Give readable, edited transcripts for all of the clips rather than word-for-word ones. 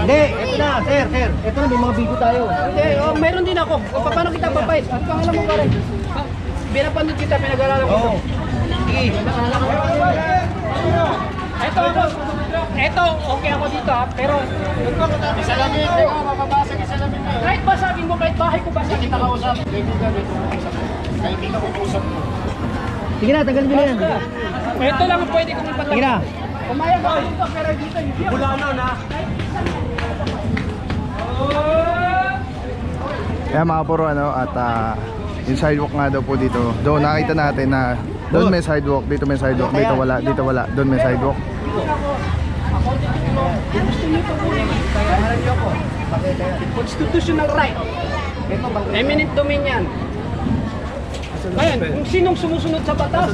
Hindi, ito na, sir. Ito na, may mga bigo tayo. Hindi, meron din ako. Paano kita papayos? Ano pangalan mo pare? Binapanood kita, pinag-aralan ko. Oo. Sige. Ito, okay ako dito ha, pero Salamin, hindi ko mababasag yung salamin mo. kahit basagin mo, kahit bahay ko basagin. Kita ka usap. Kaibigan ko usap mo. Sige na, tanggalin nyo na yan. Ito lang ang pwede kong ipatawag. Sige na. Pumayag ako dito, pero dito hindi. Bulano na. Kaya mga puro ano, at yung sidewalk nga daw po dito. Doon nakita natin na doon may sidewalk, dito may sidewalk, dito wala, doon may sidewalk. Gusto niyo ito kunin. Kaya niyo ako. Constitutional right. Eminent domain yan. Ngayon, kung sinong sumusunod sa batas.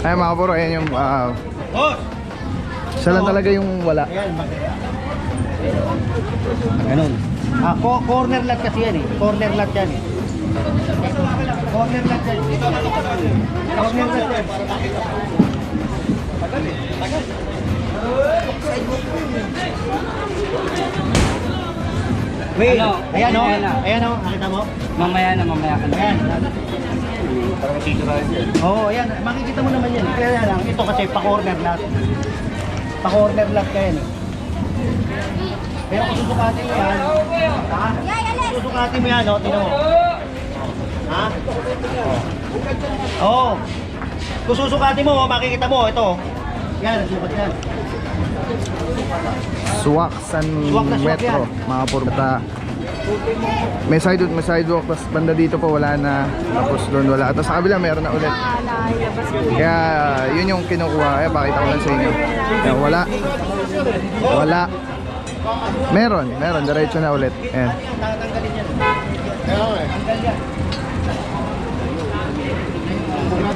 Ay mga puro, ayan yung siya lang talaga yung wala. Ganun. Corner lot kasi yan eh. Corner lot yan eh. Corner lot yan. Corner lot yan. Wait, ayan o. Ayan o, nakita mo? Mamaya ka na. Ayan. Oo, ayan. Makikita mo naman yan. Kaya lang, ito kasi pa-corner lot. Pa-corner lot ka yan eh. Pero kung susukatin mo yan, ha? Susukatin mo yan, o, tinan mo. Ha? Oo. Kung susukatin mo, makikita mo, ito. Yan, sukat yan. Suwaksan Suwak na suwak Metro, yan. mga puro. May sidewalk, tapos banda dito po wala na, tapos doon wala. Tapos sa kabila meron na ulit. Kaya yun yung kinukuha. Kaya pakita ko lang sa inyo. Kaya wala. Meron, diretso na ulit. Ayan. Tatanggalin yan. Tanggal yan.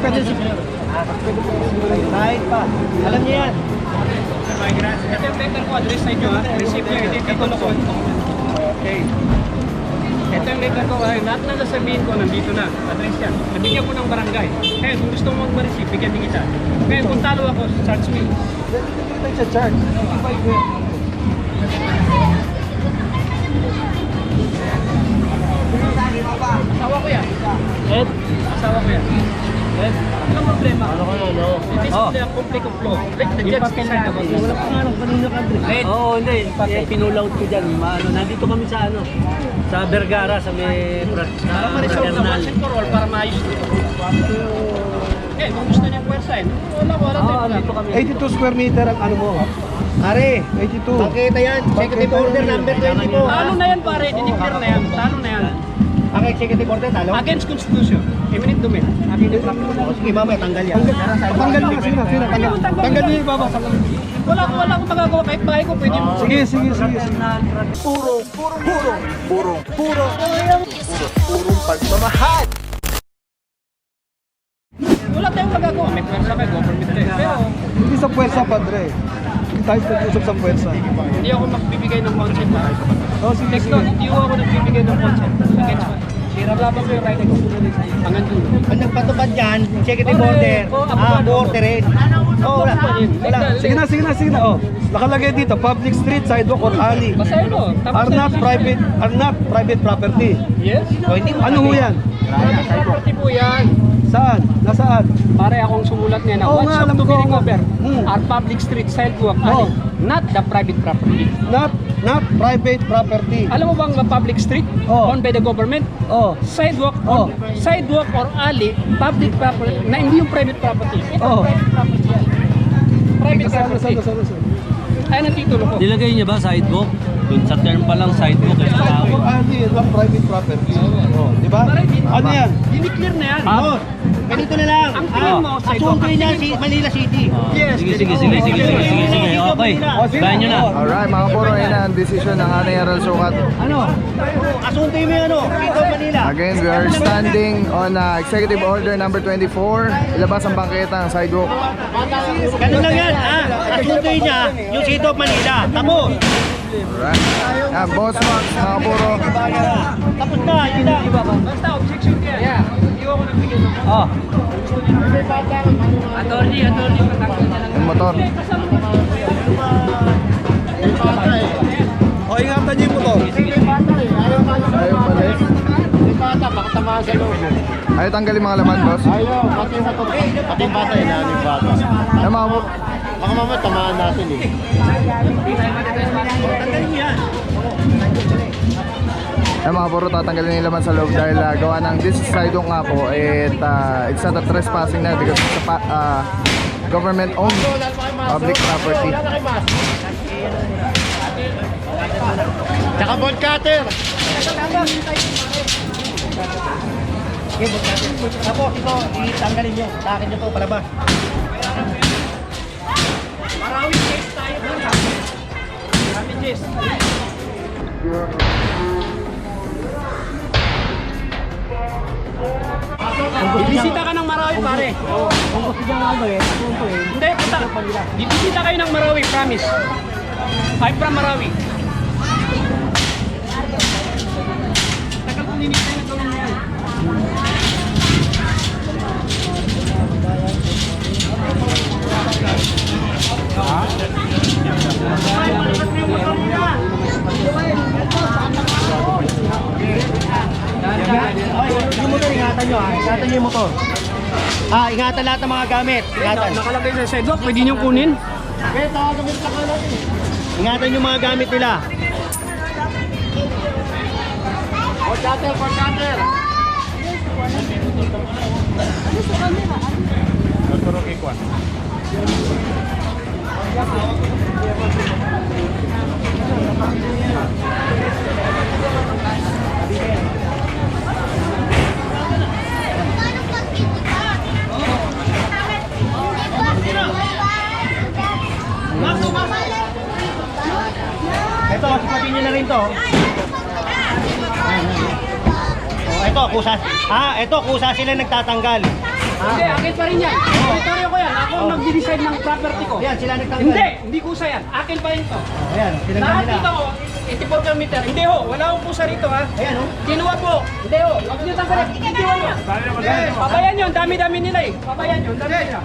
Pwede si kahit pa. Alam niya yan. Ito yung letter ko, address sa inyo ha. Receive nyo, hindi titulo ko. Okay. Ito yung letter ko, lahat na sasabihin ko, nandito na. Address yan. Nabigyan ko ng barangay. Kaya kung gusto mo mag-receive, bigyan din kita. Kaya kung talo ako, charge me. Ito sa charge. Asawa ko yan. Ed? Asawa ko yan. Ed? Anong problema? Ano ko no? It is only a conflict of law. Let the judge decide about this. Wala pa nga nung kanina ka, Andre. Ed? Oo, hindi. Pinulaut ko dyan. Nandito kami sa sa Vergara, sa may Para ma-resolve na once and for all, para maayos dito. Eh, kung gusto niyang pwersahin, wala dito kami. 82 square meter ang ano mo. Are, 82. Makita yan. Executive order number 24. Talo na yan pare, dineclare na yan. Talo na yan. Ang executive order, talo? Against Constitution. Eminent domain. Sige, mamaya, tanggal yan. Tanggal niyo, sino? Tanggal niyo yung baba. Wala akong magagawa kahit bahay ko pwede mo. Sige. Pagmamahal! Wala tayong magagawa. May pwersa kay government tayo. Pero Hindi sa puwersa, Padre. Hindi tayo nag-usap sa puwersa. hindi ako magbibigay ng consent. Oh, sige. Next doon, hindi ako nagbibigay ng consent. Against what? Laban ko yung right ko. Hanggang dulo. Ang nagpatupad dyan, executive order. Order rin. Wala. Sige na. Oh, nakalagay dito, public street, sidewalk or alley. Basahin mo. Are not private property. Yes. Ano ho yan? Private property po yan. Saan? Nasaan? Pare akong sumulat niya na Oo what's nga, up alam to ko. be recovered Hmm. are public street, sidewalk, Oo. alley, not the private property. Not private property. Alam mo bang the public street Oo. owned by the government? Oh. Sidewalk Oo. sidewalk or alley, public property, na hindi yung private property. Ito Oo. private property yan. Private property. Saan? Ayun ang titulo ko. Nilagay niya ba sidewalk? Dun sa term pa lang sidewalk. Sidewalk or alley, not private property. Oh, di ba? Pare, Ano yan? Diniclear na yan. Oh, ganito na lang. Ang tingin mo, sidewalk. Asuntoy niya si Manila City. Yes. Sige. Okay. Bayan nyo na. Alright mga puro, yun na ang desisyon ng Hanay Aral Sukat. Ano? Asuntoy mo yan, City of Manila. Again, we are standing on Executive Order number 24. Ilabas ang bangketa ng sidewalk. Ganun lang yan, asuntoy niya yung City of Manila. Tapos. Alright. Yan, Boss Max, mga puro. Tapos na, yun na. Basta objection ka. Yeah. Hindi ako nagbigay ng Oh. attorney, patanggal na lang. Yung motor. Kasama mo. tamaan sa loob. Ay, tanggalin mga laman, boss. Ayaw, pati yung bato. Pati yung bata, inaano yung bata. Ay, mga po. Baka mamaya tamaan natin eh. Ay, mga puro tatanggalin yung laman sa loob dahil gawa ng this sidewalk nga po. It's not a trespassing na because it's a government-owned public property. Wala na kay Mas. Tsaka ball cutter. Okay, tapos ito, itanggalin nyo. Sa akin nyo to, palabas. Maraming chase tayo doon ha. Maraming chase. Bibisita ka ng Marawi, pare. Kung gusto nyo ano eh, asunto eh. Hindi, puta. Bibisita kayo ng Marawi, promise. I'm from Marawi. Tagal kong ninitay na gawin mo yan. Yung motor, ingatan nyo ha. Ingatan nyo yung motor. Ingatan lahat ng mga gamit. Ingatan. Nakalagay sa sidewalk, pwede niyong kunin. Ingatan yung mga gamit nila. Ball cutter, ball cutter. Ito, sipatin nyo na rin to. Ito, kusa. Ito, kusa sila nagtatanggal. Hindi, akin pa rin yan. Teritoryo ko yan. Ako ang nag-decide ng property ko. Ayan, sila nagtanggal. Hindi kusa yan. Akin pa rin to. Ayan, tinanggal Lahat nila. dito ko, 84 km. Hindi ho, wala akong pusa rito ha. Ayan, oh. Kinuha po. Hindi ho, huwag nyo tanggalin. Kinuha nyo. Pabayan yun, dami-dami nila eh. Pabayan yun, dami nila.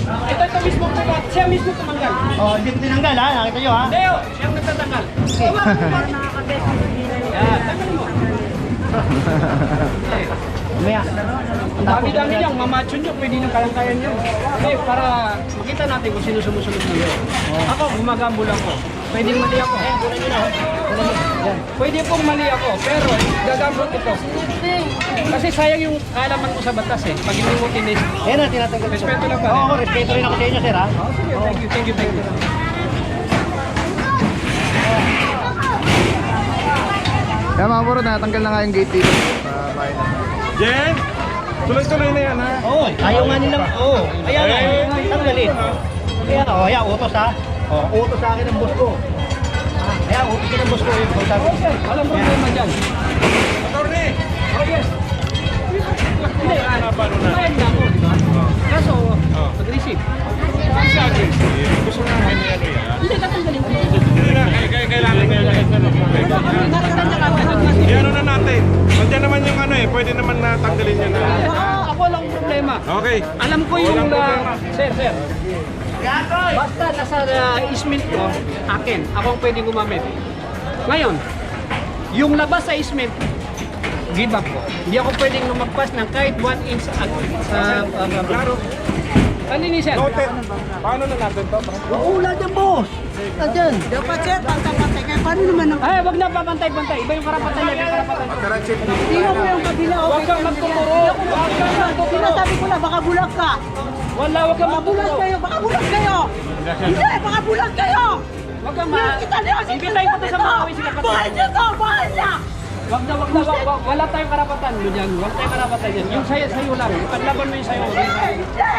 Ito mismo ko ba? Siya mismo tumanggal. Oh, hindi ko tinanggal ha. Nakita nyo ha. Hindi ho, siya ang nagtatanggal. Gawa ko pa. Yan, tanggalin mo. Mamaya. Ang dami-dami niyang mamacho nyo, pwede nang kayang-kaya nyo. Okay, para makita natin kung sino sumusunod nyo. Ako, gumagambo lang ko. Pwedeng mali ako. Pwede pong mali ako, pero gagambot ito. Kasi sayang yung kaalaman mo sa batas eh. Pag hindi mo tinis. Ayan na, tinatanggal ko. Respeto lang ba? Oo, respeto rin ako sa inyo, sir ha. Sige, thank you, thank you, thank you. Kaya mga puro, natanggal na nga yung gate dito. Bahay na. Jen, tuloy-tuloy na yan ha. Oo, ayaw nga nilang, ayan nga, tanggalin. Ayan, utos ha. Utos sa akin ng boss ko. Ayan, utos ka ng boss ko. Oh, sir, alam mo problema dyan. Attorney! Oh, yes. Hindi, bayad na ako, di ba? Kaso, mag-receive. Gusto na yan yan. Hindi, tatanggalin ko. Kailangan i-ano na natin. Nandiyan naman yung ano eh, pwede naman na tanggalin yan na. Ako lang problema. Okay. Alam ko yung, Walang problema. sir. Basta nasa isment ko, akin. Ako ang pwedeng gumamit. Ngayon, yung labas sa isment, give up ko. Hindi ako pwedeng lumagpas ng kahit 1 inch sa Klaro. kalinisan. Noted. Paano na natin to? Wala dyan, boss. Nandyan. Dapat sir, pantay-pantay kayo. Paano naman ang... Ay, wag na papantay-pantay. Iba yung karapatan niya, iba yung karapatan ko. Tingnan mo yung kabila. Huwag kang magtuturo. Huwag kang magtuturo. Sinasabi ko na, baka bulag ka. Wala, huwag kang Baka bulag magtuturo. kayo, baka bulag kayo. Hindi, baka bulag kayo. Huwag kang Kita niyo, Ibigay ko to sa mga kawin sila Bahal niyo to, bahal niya. Wag na, wala tayong karapatan mo dyan. Wala tayong karapatan dyan. Yung sa'yo lang. Paglaban mo yung sa'yo. Hindi.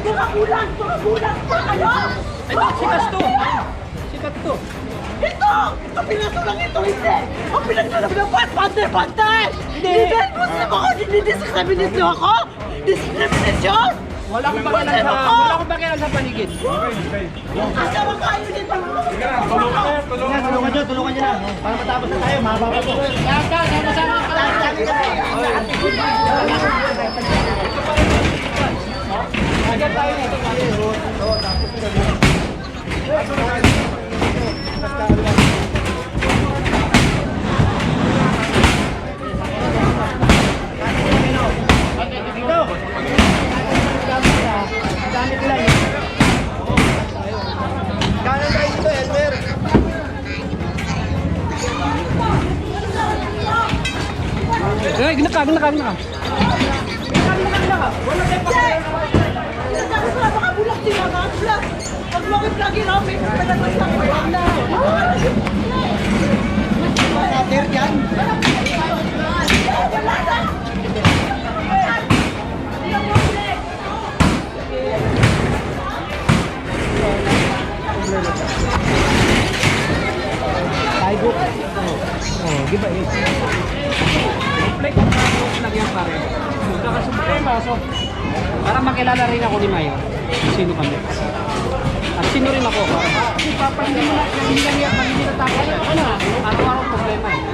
Baka bulag pa kayo. Ito, sikas to. Sikat to. Ito pinaso lang ito, hindi. Ang pinagsasabi ng pantay-pantay. Hindi. Muslim ako, dinidiscriminate niyo ako. Discrimination. Wala akong pakialam sa paligid. Kasama kayo dito. Tulungan nyo na. Para matapos na tayo, mahaba pa to. Agad tayo dito. Ay, ginaka. Sinasabi ko na baka bulak sila mga vlog. Pag bakit lagi namin, palagas lang ko na. Water yan. Wala na! Taigo. Oh, di ba eh? Play ko lang yan pare. Magkakasubay so para makilala rin ako ni Mayo. Sino kami? At sino rin ako? Kasi papahinga mo na, hindi lang yan, hindi na tapos. Ano? Araw-araw problema eh.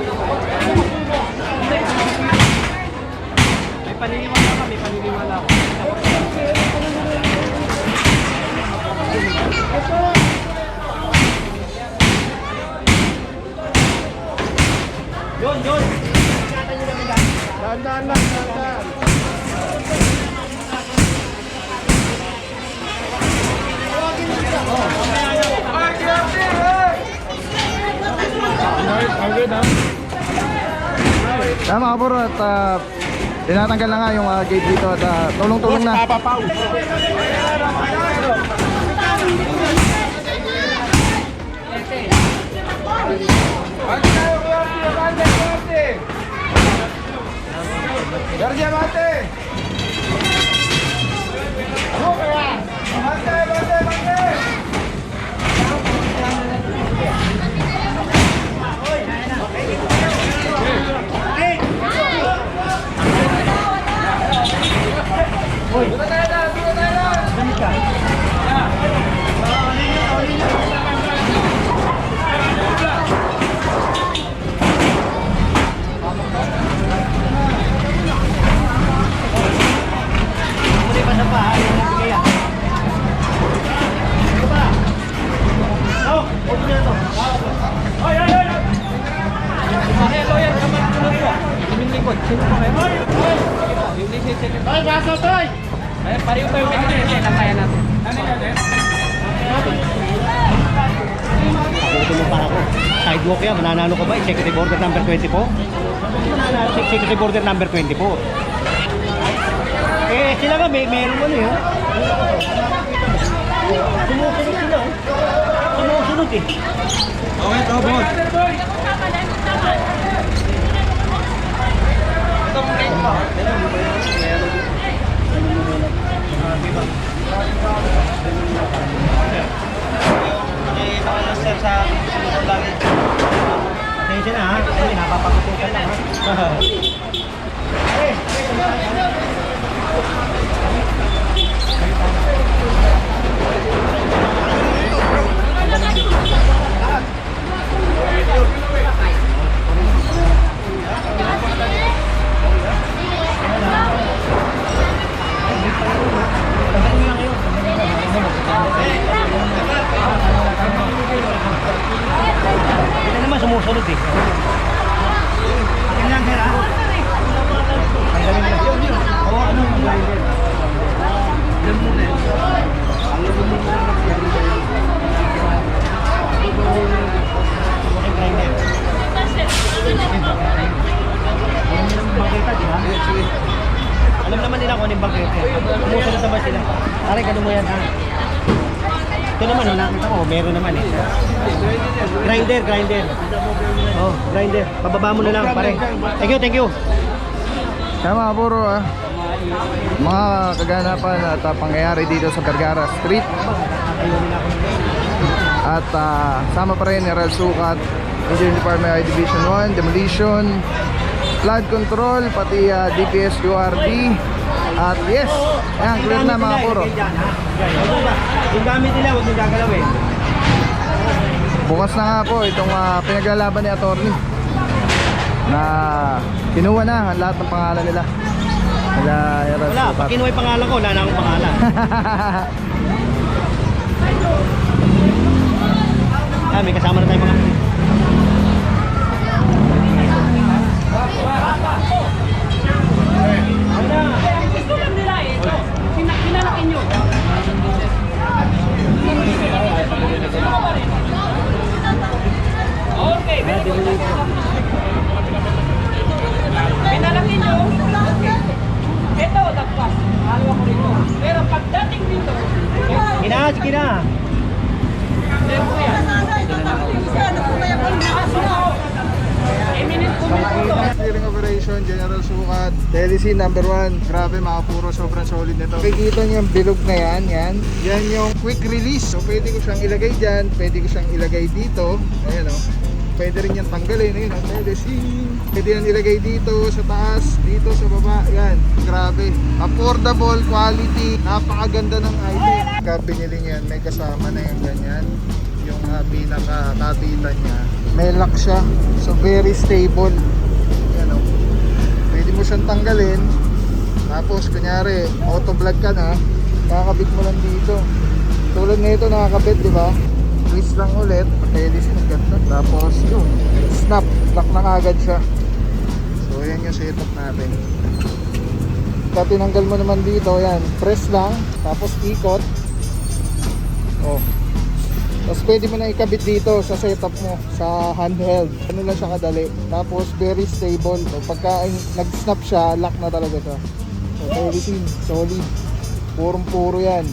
May paniniwala ka, may paniniwala ako. Yun. Dahan-dahan lang, dahan-dahan. Tama ka bro at tinatanggal na nga yung gate dito at tulong-tulong na. Papapaw. Gardia bate. Bate. Muli pa sa bahay. Sige yan. Sige pa. Oh, huwag na ito. Okay, lawyer, kaman tulad ko. Yung likod, sino pa kayo? Yung lisensya nyo. Ay, gaso toy. Ay, pareho tayo may lisensya, lang kaya natin. Ako mo para ko. Sidewalk yan. Mananalo ka ba? Executive order number 24? Mananalo sa executive order number 24. Eh, sila nga meron ano yun. Sumusunod sila. Sumusunod eh. Okay, to, boss. Sir, sa lagi. Attention na ha. Ay, napapagutukan lang ha. Hindi naman sumusunod eh. Akin lang, sir ha. Ang galing na. Oo, ano ang galing din? Alam mo na eh. Alam mo na grinder. Bangketa, di ba? Alam naman nila kung ano yung bangketa. Sumusunod naman sila. Aray, ganun mo yan ha. Ito naman, nakita ko, meron naman eh. Grinder. Oh, grinder. Pababa mo na lang, pare. Thank you. Tama puro mga kaganapan at pangyayari dito sa Vergara Street. At sama pa rin ni Real Sukat, Engineering Department I Division 1, Demolition, Flood Control, pati DPS URD. At yes, ayan, clear na mga puro. Yung gamit nila, huwag yung gagalawin. Bukas na nga po itong pinaglalaban ni attorney na kinuha na ang lahat ng pangalan nila. Wala, pag kinuha yung pangalan ko, wala na akong pangalan. May kasama na tayo mga. Gusto lang nila eh. Ito, kinalakin nyo. Okay, pinalakin nyo. Telecine number 1. Grabe mga puro, sobrang solid nito. Kikita niyo yung bilog na yan, yan yung quick release. So pwede ko siyang ilagay dyan, pwede ko siyang ilagay dito. Ayan o. Pwede rin yan tanggalin. Ayun o, telecine. Pwede yan ilagay dito sa taas, dito sa baba. Yan, grabe. Affordable, quality, napakaganda ng item. Kapag binili niyo yan, may kasama na yung ganyan. Yung pinaka-kapitan niya. May lock siya. So very stable. Yan o. Pwede mo siyang tanggalin. Tapos kunyari, auto-vlog ka na, kakabit mo lang dito. Tulad na ito nakakabit, di ba? Twist lang ulit, telecine ng ganda. Tapos yun, snap, lock na agad siya. So yan yung setup natin. Pag tinanggal mo naman dito, yan, press lang, tapos ikot. Oh. Tapos pwede mo na ikabit dito sa setup mo, sa handheld. Ano lang siya kadali. Tapos very stable. So pagka nag-snap siya, lock na talaga siya. So telecine, solid. Purong-puro yan.